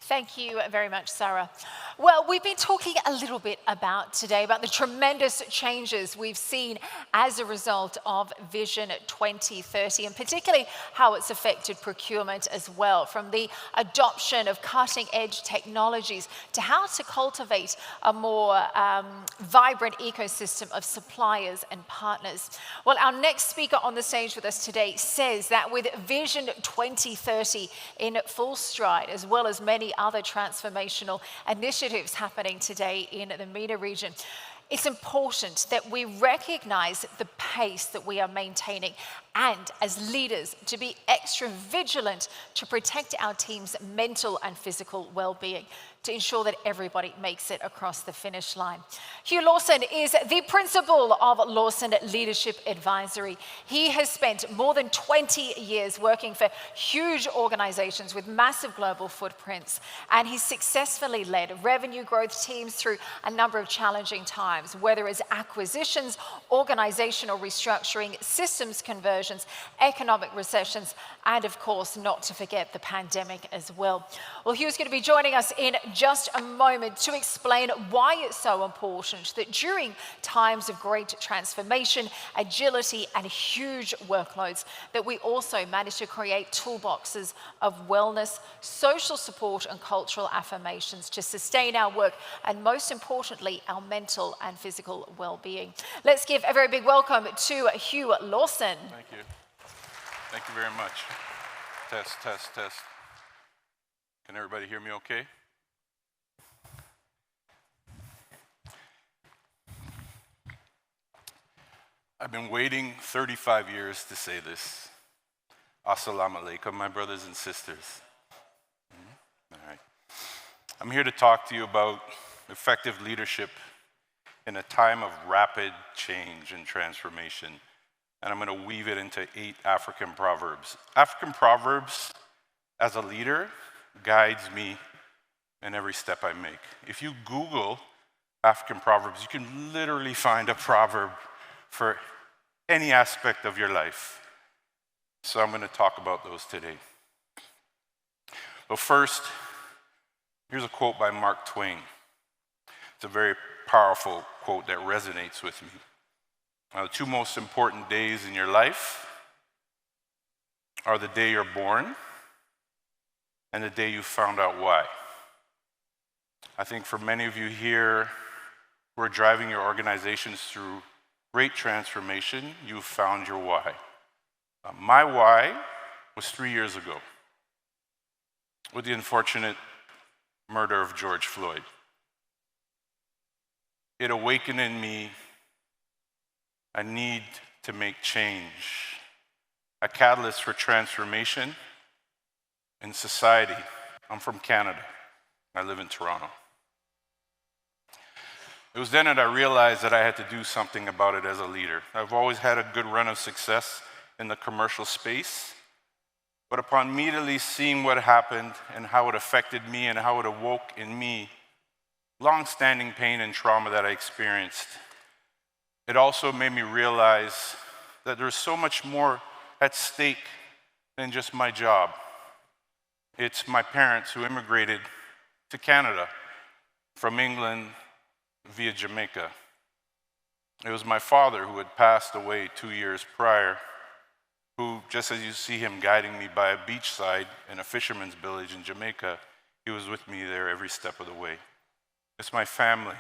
Thank you very much, Sarah. Well, we've been talking a little bit about today about the tremendous changes we've seen as a result of Vision 2030, and particularly how it's affected procurement as well, from the adoption of cutting-edge technologies to how to cultivate a more vibrant ecosystem of suppliers and partners. Well, our next speaker on the stage with us today says that with Vision 2030 in full stride, as well as many other transformational initiatives happening today in the MENA region, it's important that we recognize the pace that we are maintaining and, as leaders, to be extra vigilant to protect our team's mental and physical well-being, to ensure that everybody makes it across the finish line. Hugh Lawson is the principal of Lawson Leadership Advisory. He has spent more than 20 years working for huge organizations with massive global footprints, and he's successfully led revenue growth teams through a number of challenging times, whether it's acquisitions, organizational restructuring, systems conversions, economic recessions, and of course, not to forget the pandemic as well. Well, Hugh's going to be joining us in just a moment to explain why it's so important that during times of great transformation, agility, and huge workloads, that we also manage to create toolboxes of wellness, social support, and cultural affirmations to sustain our work and, most importantly, our mental and physical well-being. Let's give a very big welcome to Hugh Lawson. Thank you. Thank you very much. Test, test, test. Can everybody hear me okay? I've been waiting 35 years to say this. Assalamu alaikum, my brothers and sisters. All right. I'm here to talk to you about effective leadership in a time of rapid change and transformation. And I'm going to weave it into 8 African proverbs. African proverbs, as a leader, guides me in every step I make. If you Google African proverbs, you can literally find a proverb for any aspect of your life. So I'm going to talk about those today. But first, here's a quote by Mark Twain. It's a very powerful quote that resonates with me. The 2 most important days in your life are the day you're born and the day you found out why. I think for many of you here who are driving your organizations through great transformation, you've found your why. My why was 3 years ago with the unfortunate murder of George Floyd. It awakened in me a need to make change, a catalyst for transformation in society. I'm from Canada. I live in Toronto. It was then that I realized that I had to do something about it as a leader. I've always had a good run of success in the commercial space, but upon immediately seeing what happened and how it affected me and how it awoke in me long-standing pain and trauma that I experienced, it also made me realize that there's so much more at stake than just my job. It's my parents who immigrated to Canada from England via Jamaica. It was my father who had passed away 2 years prior, who, just as you see him guiding me by a beachside in a fisherman's village in Jamaica, he was with me there every step of the way. It's my family,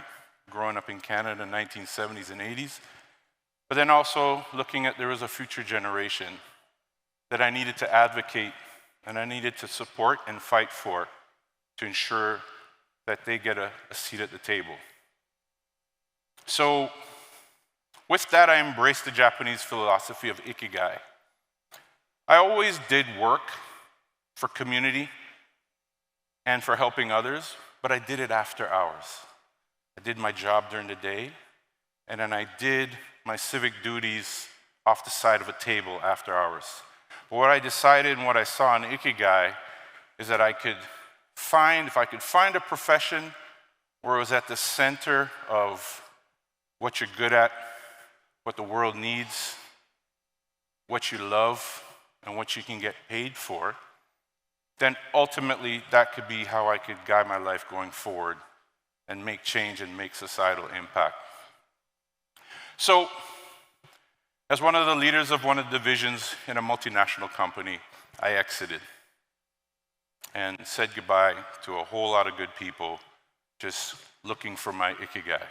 growing up in Canada in the 1970s and 80s, but then also looking at there was a future generation that I needed to advocate and I needed to support and fight for to ensure that they get a seat at the table. So with that, I embraced the Japanese philosophy of ikigai. I always did work for community and for helping others, but I did it after hours. I did my job during the day, and then I did my civic duties off the side of a table after hours. But what I decided and what I saw in ikigai is that if I could find a profession where it was at the center of what you're good at, what the world needs, what you love, and what you can get paid for, then ultimately that could be how I could guide my life going forward and make change and make societal impact. So, as one of the leaders of one of the divisions in a multinational company, I exited and said goodbye to a whole lot of good people, just looking for my ikigai.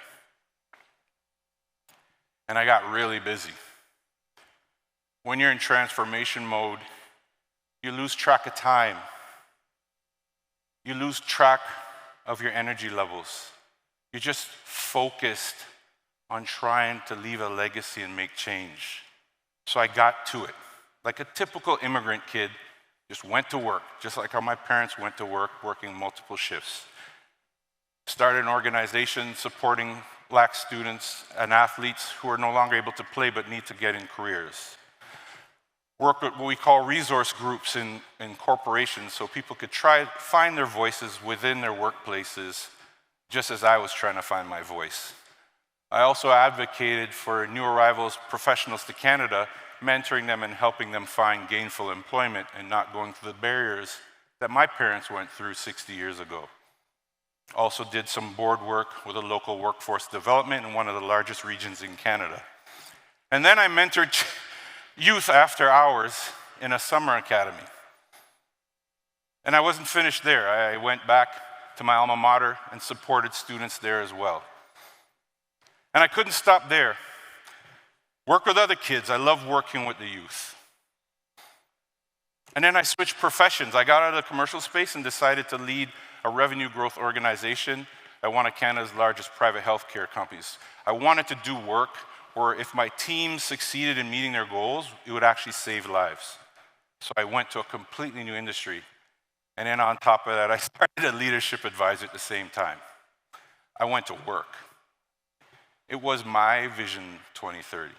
And I got really busy. When you're in transformation mode, you lose track of time. You lose track of your energy levels. You're just focused on trying to leave a legacy and make change. So I got to it. Like a typical immigrant kid, just went to work, just like how my parents went to work, working multiple shifts. Started an organization supporting Black students and athletes who are no longer able to play but need to get in careers. Work with what we call resource groups in corporations so people could try to find their voices within their workplaces, just as I was trying to find my voice. I also advocated for new arrivals professionals to Canada, mentoring them and helping them find gainful employment and not going through the barriers that my parents went through 60 years ago. Also did some board work with a local workforce development in one of the largest regions in Canada. And then I mentored youth after hours in a summer academy. And I wasn't finished there. I went back to my alma mater and supported students there as well. And I couldn't stop there. Work with other kids. I love working with the youth. And then I switched professions. I got out of the commercial space and decided to lead a revenue growth organization at one of Canada's largest private healthcare companies. I wanted to do work where if my team succeeded in meeting their goals, it would actually save lives. So I went to a completely new industry. And then on top of that, I started a leadership advisor at the same time. I went to work. It was my Vision 2030,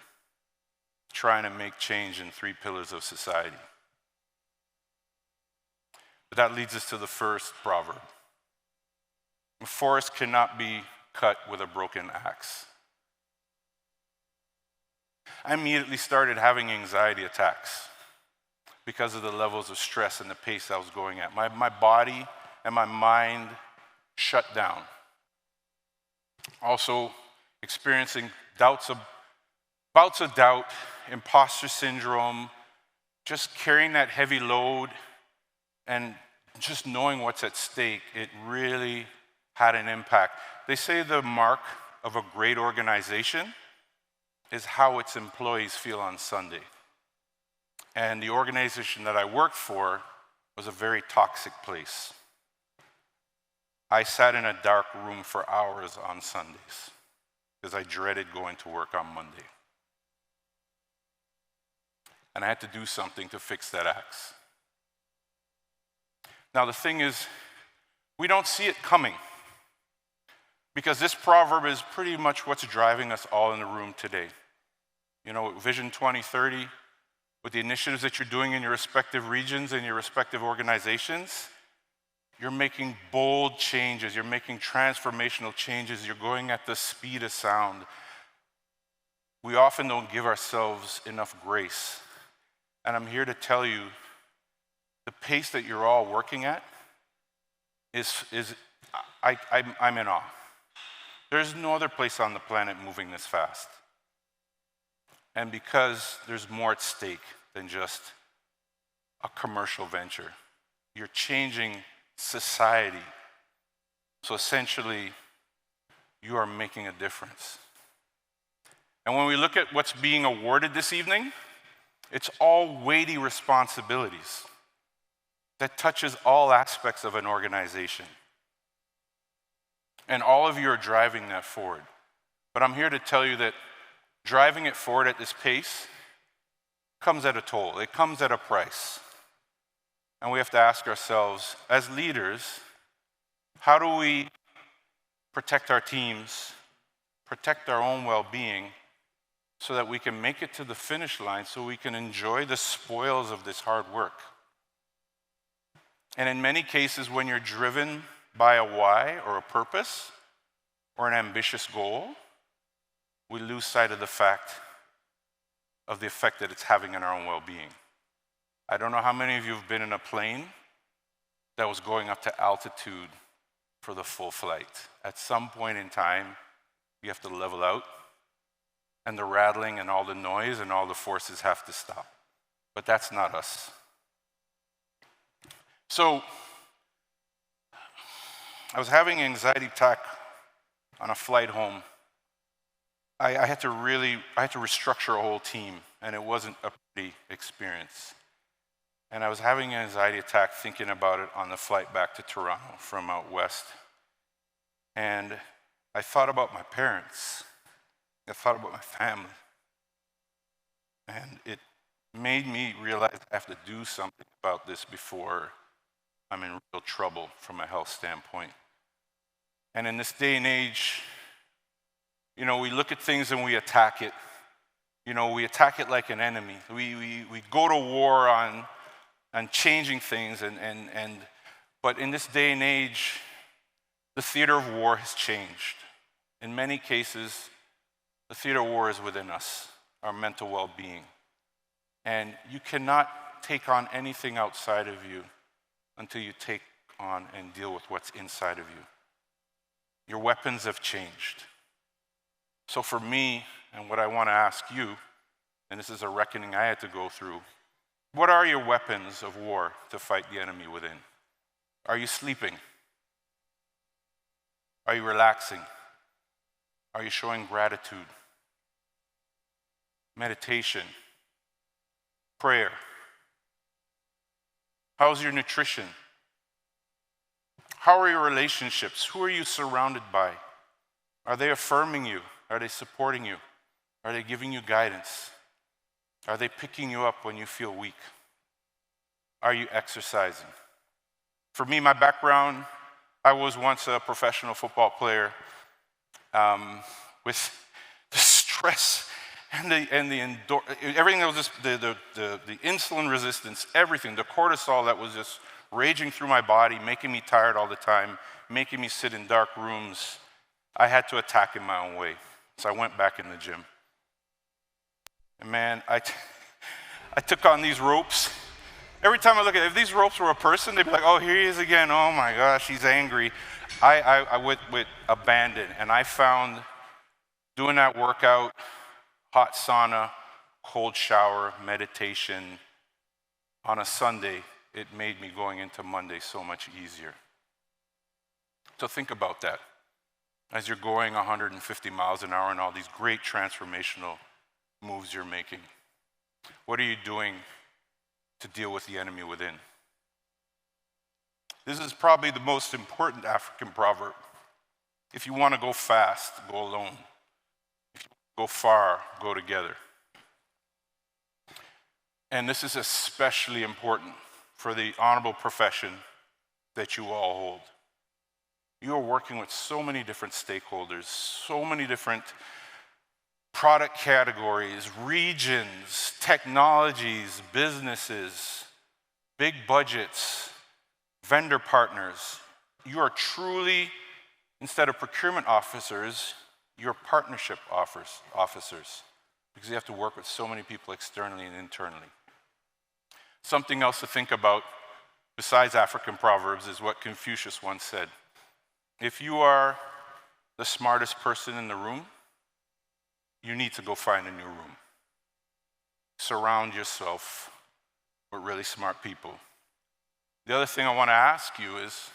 trying to make change in 3 pillars of society. But that leads us to the first proverb. A forest cannot be cut with a broken axe. I immediately started having anxiety attacks because of the levels of stress and the pace I was going at. My body and my mind shut down. Also experiencing bouts of doubt, imposter syndrome, just carrying that heavy load and just knowing what's at stake, it really had an impact. They say the mark of a great organization is how its employees feel on Sunday. And the organization that I worked for was a very toxic place. I sat in a dark room for hours on Sundays because I dreaded going to work on Monday. And I had to do something to fix that axe. Now the thing is, we don't see it coming because this proverb is pretty much what's driving us all in the room today. You know, Vision 2030, with the initiatives that you're doing in your respective regions and your respective organizations, you're making bold changes, you're making transformational changes, you're going at the speed of sound. We often don't give ourselves enough grace. And I'm here to tell you, the pace that you're all working at I'm in awe. There's no other place on the planet moving this fast. And because there's more at stake than just a commercial venture, you're changing society. So essentially, you are making a difference. And when we look at what's being awarded this evening, it's all weighty responsibilities that touches all aspects of an organization. And all of you are driving that forward. But I'm here to tell you that driving it forward at this pace comes at a toll. It comes at a price. And we have to ask ourselves, as leaders, how do we protect our teams, protect our own well-being, so that we can make it to the finish line, so we can enjoy the spoils of this hard work? And in many cases, when you're driven by a why or a purpose or an ambitious goal, we lose sight of the fact of the effect that it's having on our own well-being. I don't know how many of you have been in a plane that was going up to altitude for the full flight. At some point in time, you have to level out, and the rattling and all the noise and all the forces have to stop. But that's not us. So I was having an anxiety attack on a flight home. I had to restructure a whole team, and it wasn't a pretty experience. And I was having an anxiety attack thinking about it on the flight back to Toronto from out west. And I thought about my parents. I thought about my family. And it made me realize I have to do something about this before I'm in real trouble from a health standpoint. And in this day and age, we look at things and we attack it. We attack it like an enemy. We go to war on changing things, but in this day and age, the theater of war has changed. In many cases, the theater of war is within us, our mental well-being. And you cannot take on anything outside of you until you take on and deal with what's inside of you. Your weapons have changed. So for me, and what I want to ask you, and this is a reckoning I had to go through, what are your weapons of war to fight the enemy within? Are you sleeping? Are you relaxing? Are you showing gratitude? Meditation? Prayer? How's your nutrition? How are your relationships? Who are you surrounded by? Are they affirming you? Are they supporting you? Are they giving you guidance? Are they picking you up when you feel weak? Are you exercising? For me, my background, I was once a professional football player with the stress and everything that was just the insulin resistance, everything, the cortisol that was just raging through my body, making me tired all the time, making me sit in dark rooms. I had to attack in my own way. So I went back in the gym. And man, I took on these ropes. Every time I look at it, if these ropes were a person, they'd be like, oh, here he is again. Oh my gosh, he's angry. I went with abandon. And I found doing that workout, hot sauna, cold shower, meditation on a Sunday, it made me going into Monday so much easier. So think about that as you're going 150 miles an hour and all these great transformational moves you're making. What are you doing to deal with the enemy within? This is probably the most important African proverb. If you want to go fast, go alone. If you go far, go together. And this is especially important for the honorable profession that you all hold. You are working with so many different stakeholders, so many different product categories, regions, technologies, businesses, big budgets, vendor partners. You are truly, instead of procurement officers, you're partnership officers, because you have to work with so many people externally and internally. Something else to think about besides African proverbs is what Confucius once said. If you are the smartest person in the room, you need to go find a new room. Surround yourself with really smart people. The other thing I want to ask you is,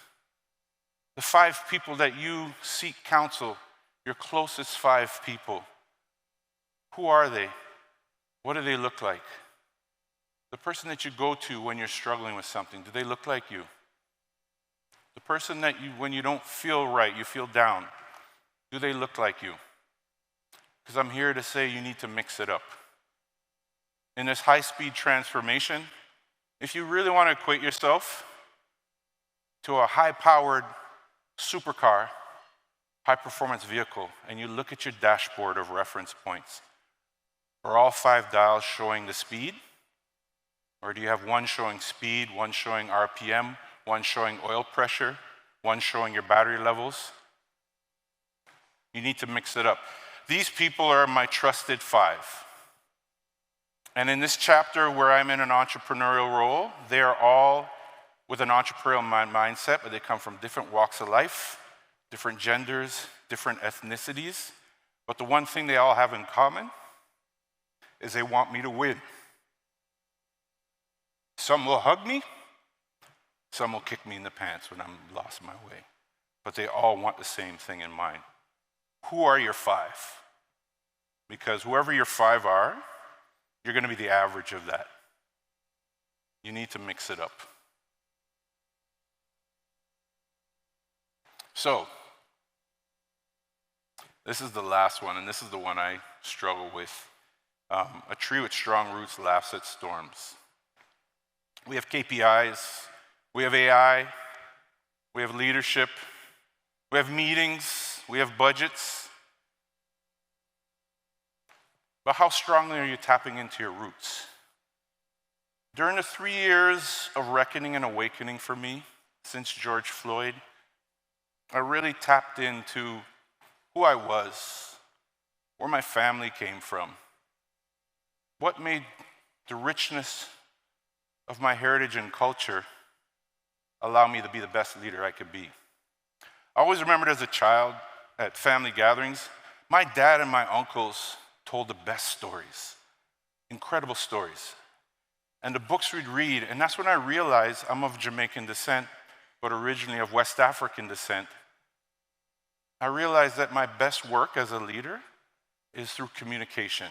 the 5 people that you seek counsel, your closest 5 people, who are they? What do they look like? The person that you go to when you're struggling with something, do they look like you? The person that when you don't feel right, you feel down, do they look like you? Because I'm here to say you need to mix it up. In this high-speed transformation, if you really want to equate yourself to a high-powered supercar, high-performance vehicle, and you look at your dashboard of reference points, are all 5 dials showing the speed? Or do you have one showing speed, one showing RPM, one showing oil pressure, one showing your battery levels? You need to mix it up. These people are my trusted 5. And in this chapter where I'm in an entrepreneurial role, they are all with an entrepreneurial mindset, but they come from different walks of life, different genders, different ethnicities. But the one thing they all have in common is they want me to win. Some will hug me, some will kick me in the pants when I'm lost my way. But they all want the same thing in mind. Who are your five? Because whoever your five are, you're going to be the average of that. You need to mix it up. So, this is the last one, and this is the one I struggle with. A tree with strong roots laughs at storms. We have KPIs, we have AI, we have leadership, we have meetings, we have budgets. But how strongly are you tapping into your roots? During the 3 years of reckoning and awakening for me, since George Floyd, I really tapped into who I was, where my family came from, what made the richness of my heritage and culture allow me to be the best leader I could be. I always remembered as a child at family gatherings, my dad and my uncles told the best stories, incredible stories. And the books we'd read, and that's when I realized I'm of Jamaican descent, but originally of West African descent. I realized that my best work as a leader is through communication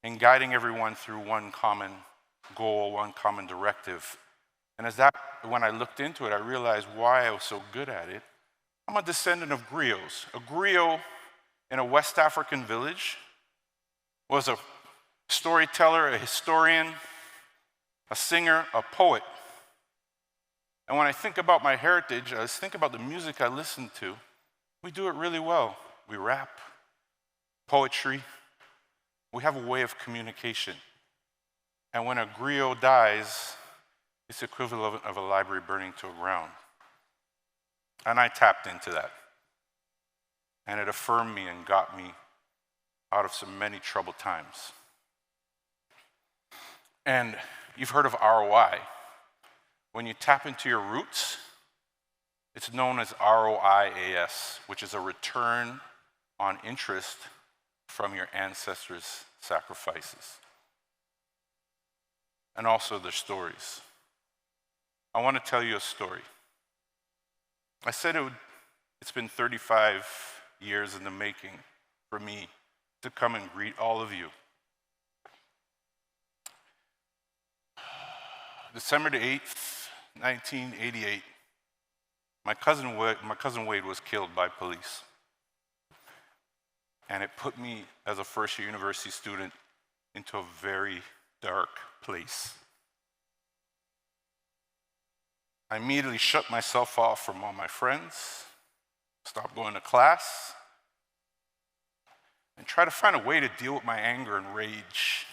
and guiding everyone through one common goal, one common directive. And when I looked into it, I realized why I was so good at it. I'm a descendant of griots. A griot in a West African village was a storyteller, a historian, a singer, a poet. And when I think about my heritage, I think about the music I listen to. We do it really well. We rap, poetry. We have a way of communication. And when a griot dies, it's equivalent of a library burning to the ground. And I tapped into that. And it affirmed me and got me out of so many troubled times. And you've heard of ROI. When you tap into your roots, it's known as ROIAS, which is a return on interest from your ancestors' sacrifices. And also their stories. I want to tell you a story. I said it's been 35 years in the making for me to come and greet all of you. December the 8th, 1988, my cousin Wade was killed by police. And it put me, as a first-year university student, into a very dark place. I immediately shut myself off from all my friends, stopped going to class, and tried to find a way to deal with my anger and rage.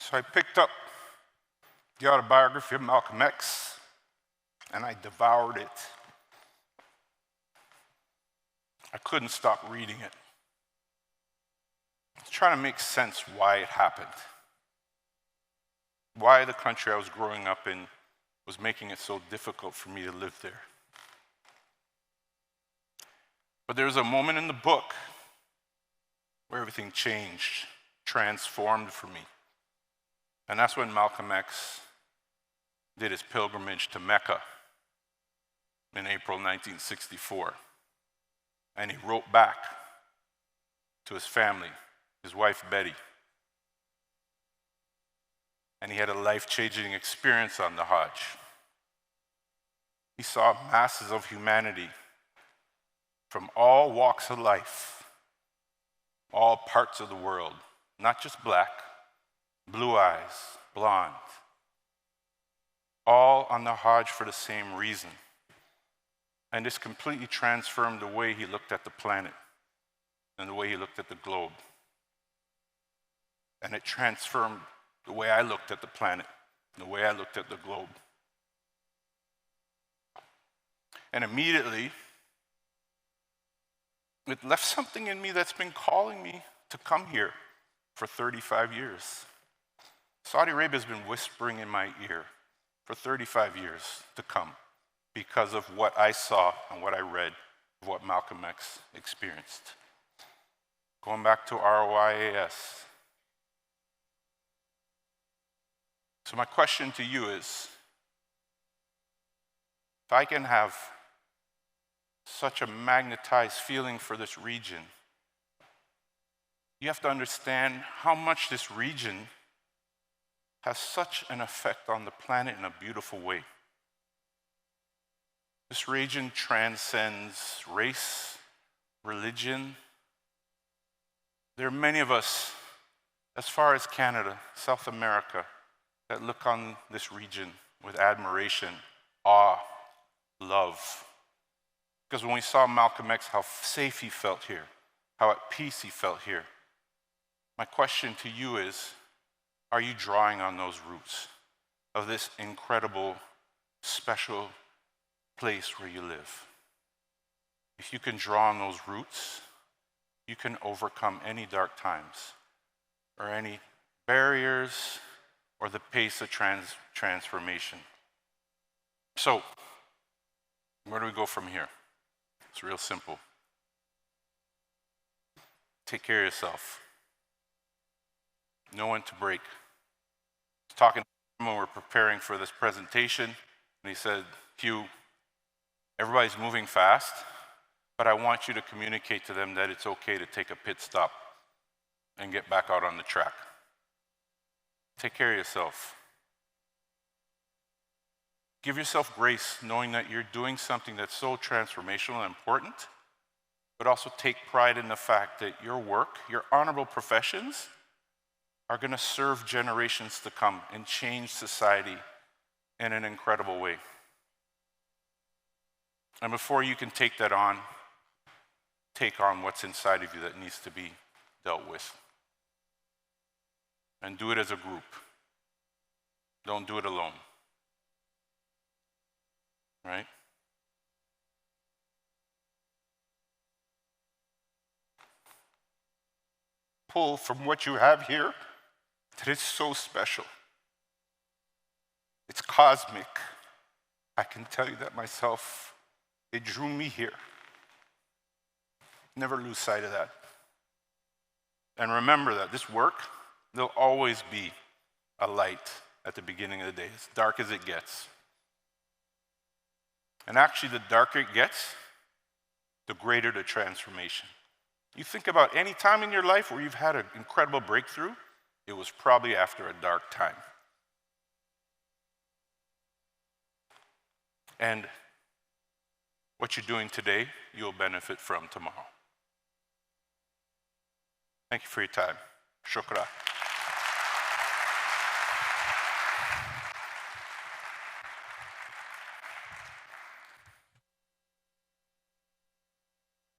So I picked up the autobiography of Malcolm X, and I devoured it. I couldn't stop reading it. I was trying to make sense why it happened. Why the country I was growing up in was making it so difficult for me to live there. But there was a moment in the book where everything changed, transformed for me. And that's when Malcolm X did his pilgrimage to Mecca in April 1964. And he wrote back to his family, his wife Betty. And he had a life-changing experience on the Hajj. He saw masses of humanity from all walks of life, all parts of the world, not just black, blue eyes, blonde, all on the Hajj for the same reason. And this completely transformed the way he looked at the planet and the way he looked at the globe. And it transformed the way I looked at the planet and the way I looked at the globe. And immediately, it left something in me that's been calling me to come here for 35 years. Saudi Arabia has been whispering in my ear, for 35 years to come because of what I saw and what I read of what Malcolm X experienced. Going back to ROIAS. So my question to you is, if I can have such a magnetized feeling for this region, you have to understand how much this region has such an effect on the planet in a beautiful way. This region transcends race, religion. There are many of us, as far as Canada, South America, that look on this region with admiration, awe, love. Because when we saw Malcolm X, how safe he felt here, how at peace he felt here. My question to you is, are you drawing on those roots of this incredible, special place where you live? If you can draw on those roots, you can overcome any dark times or any barriers or the pace of transformation. So, where do we go from here? It's real simple. Take care of yourself. Know when to break. I was talking to him when we were preparing for this presentation, and he said, Hugh, everybody's moving fast, but I want you to communicate to them that it's okay to take a pit stop and get back out on the track. Take care of yourself. Give yourself grace, knowing that you're doing something that's so transformational and important, but also take pride in the fact that your work, your honorable professions, are going to serve generations to come and change society in an incredible way. And before you can take that on, take on what's inside of you that needs to be dealt with. And do it as a group. Don't do it alone. Right? Pull from what you have here that is so special. It's cosmic. I can tell you that myself. It drew me here. Never lose sight of that. And remember that this work, there'll always be a light at the beginning of the day, as dark as it gets. And actually, the darker it gets, the greater the transformation. You think about any time in your life where you've had an incredible breakthrough, it was probably after a dark time. And what you're doing today, you'll benefit from tomorrow. Thank you for your time. Shukra.